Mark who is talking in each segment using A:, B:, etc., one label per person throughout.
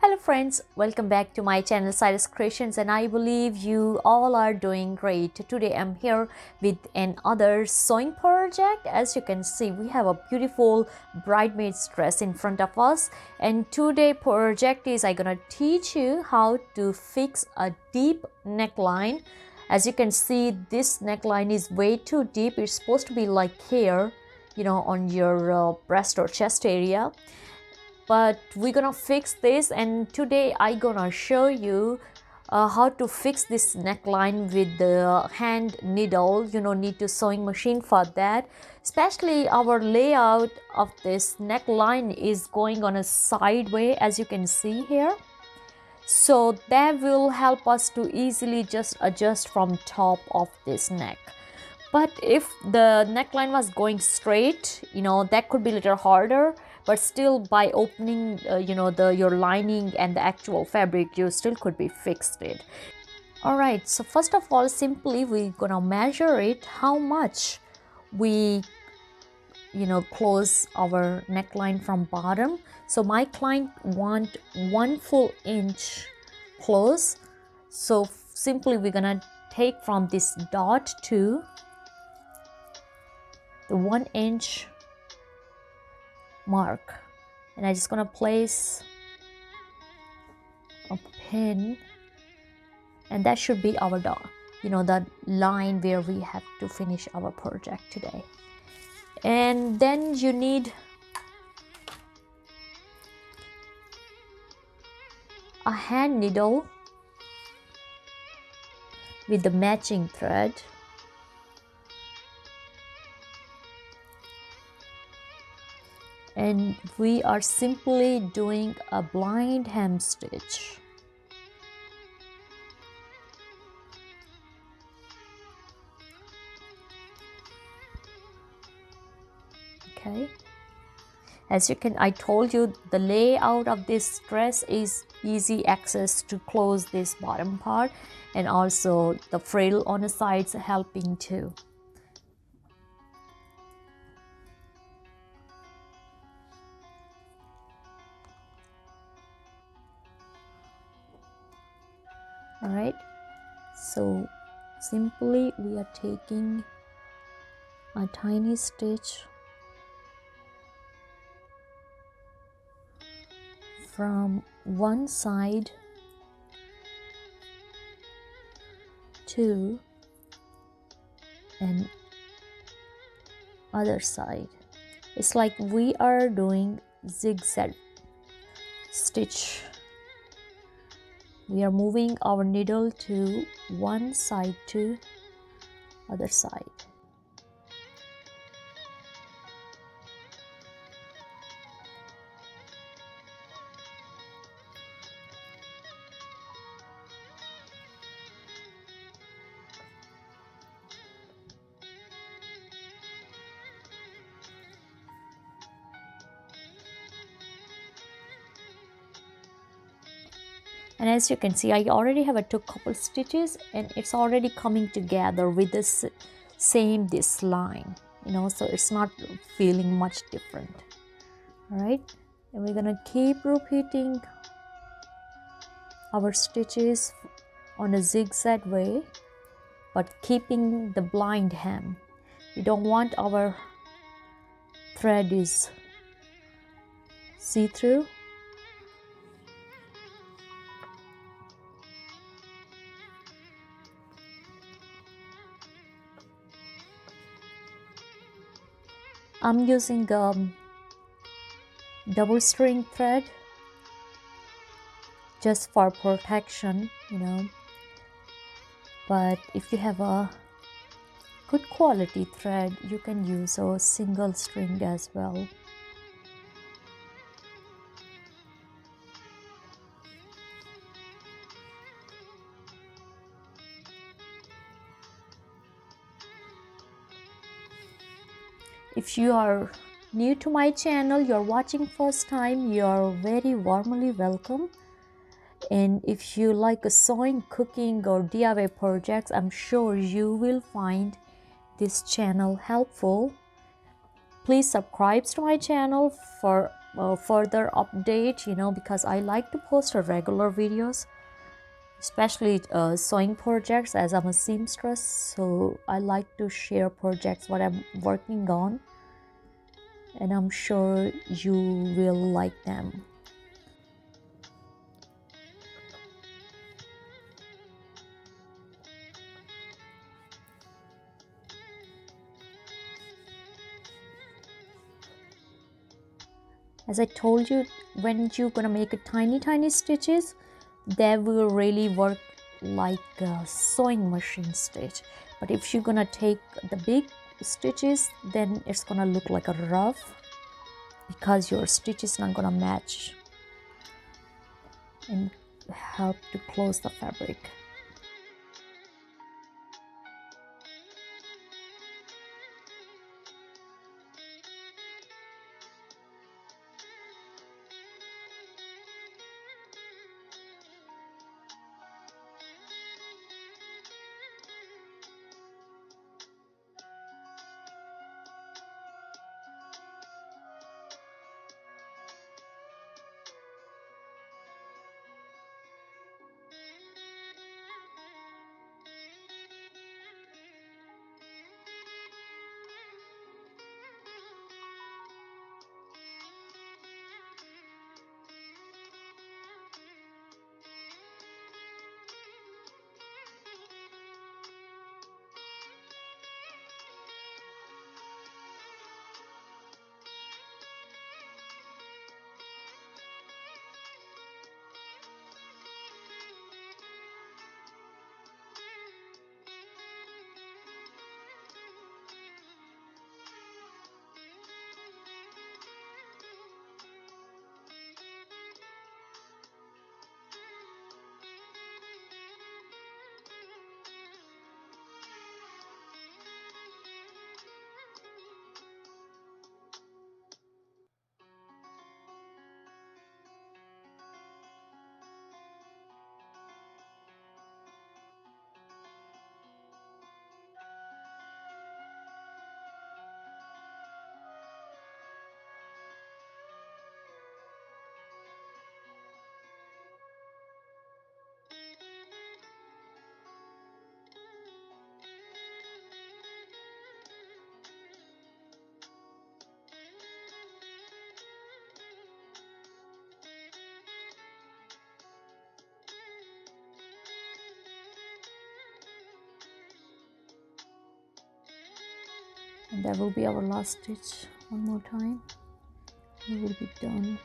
A: Hello friends, welcome back to my channel Saira's Creations, and I believe you all are doing great. Today I'm here with another sewing project. As you can see, we have a beautiful bridesmaid's dress in front of us, and today project is I'm gonna teach you how to fix a deep neckline. As you can see, this neckline is way too deep. It's supposed to be like here, on your breast or chest area, but we're gonna fix this, and today I gonna show you how to fix this neckline with the hand needle. Need to sewing machine for that. Especially our layout of this neckline is going on a side way, as you can see here, so that will help us to easily just adjust from top of this neck. But if the neckline was going straight, that could be a little harder, but still by opening your lining and the actual fabric, you still could be fixed it. All right, so first of all, simply we're gonna measure it, how much we close our neckline from bottom. So my client want 1 full inch close, so simply we're gonna take from this dot to the 1 inch mark, and I'm just gonna place a pin, and that should be our dot, the line where we have to finish our project today. And then you need a hand needle with the matching thread. And we are simply doing a blind hem stitch. Okay, as you can, I told you the layout of this dress is easy access to close this bottom part, and also the frill on the sides helping too. All right, so simply we are taking a tiny stitch from one side to an other side. It's like we are doing zigzag stitch. We are moving our needle to one side to other side. And as you can see, I already have took couple stitches, and it's already coming together with this this line, so it's not feeling much different. All right, and we're gonna keep repeating our stitches on a zigzag way, but keeping the blind hem. We don't want our thread is see-through. I'm using double string thread just for protection, but if you have a good quality thread, you can use a single string as well. If you are new to my channel, you're watching first time, you're very warmly welcome. And if you like sewing, cooking or DIY projects, I'm sure you will find this channel helpful. Please subscribe to my channel for further update, because I like to post regular videos, especially sewing projects, as I'm a seamstress. So I like to share projects what I'm working on, and I'm sure you will like them. As I told you, when you're gonna make a tiny stitches, they will really work like a sewing machine stitch. But if you're gonna take the big stitches, then it's gonna look like a rough, because your stitch is not gonna match and help to close the fabric. And that will be our last stitch. One more time, we will be done.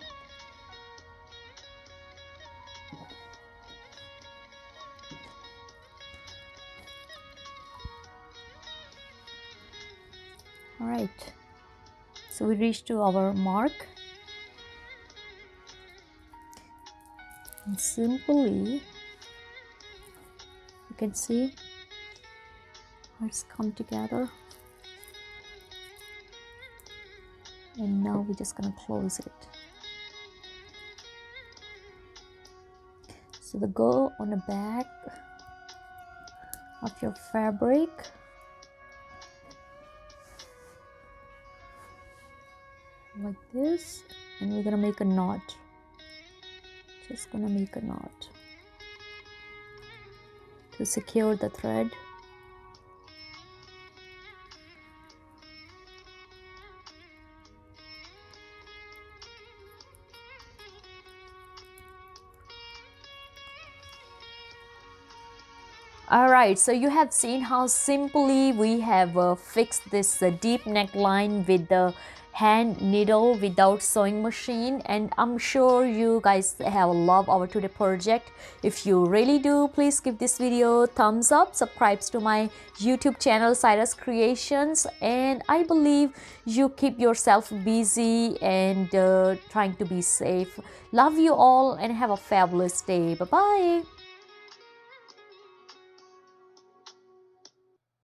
A: All right, so we reached to our mark, and simply you can see how it's come together. And now we're just gonna close it. So the go on the back of your fabric, like this, and we're gonna make a knot. Just gonna make a knot to secure the thread. Alright, so you have seen how simply we have fixed this deep neckline with the hand needle without sewing machine, and I'm sure you guys have loved our today project. If you really do, please give this video a thumbs up, subscribe to my YouTube channel Saira's Creations, and I believe you keep yourself busy and trying to be safe. Love you all and have a fabulous day. Bye bye.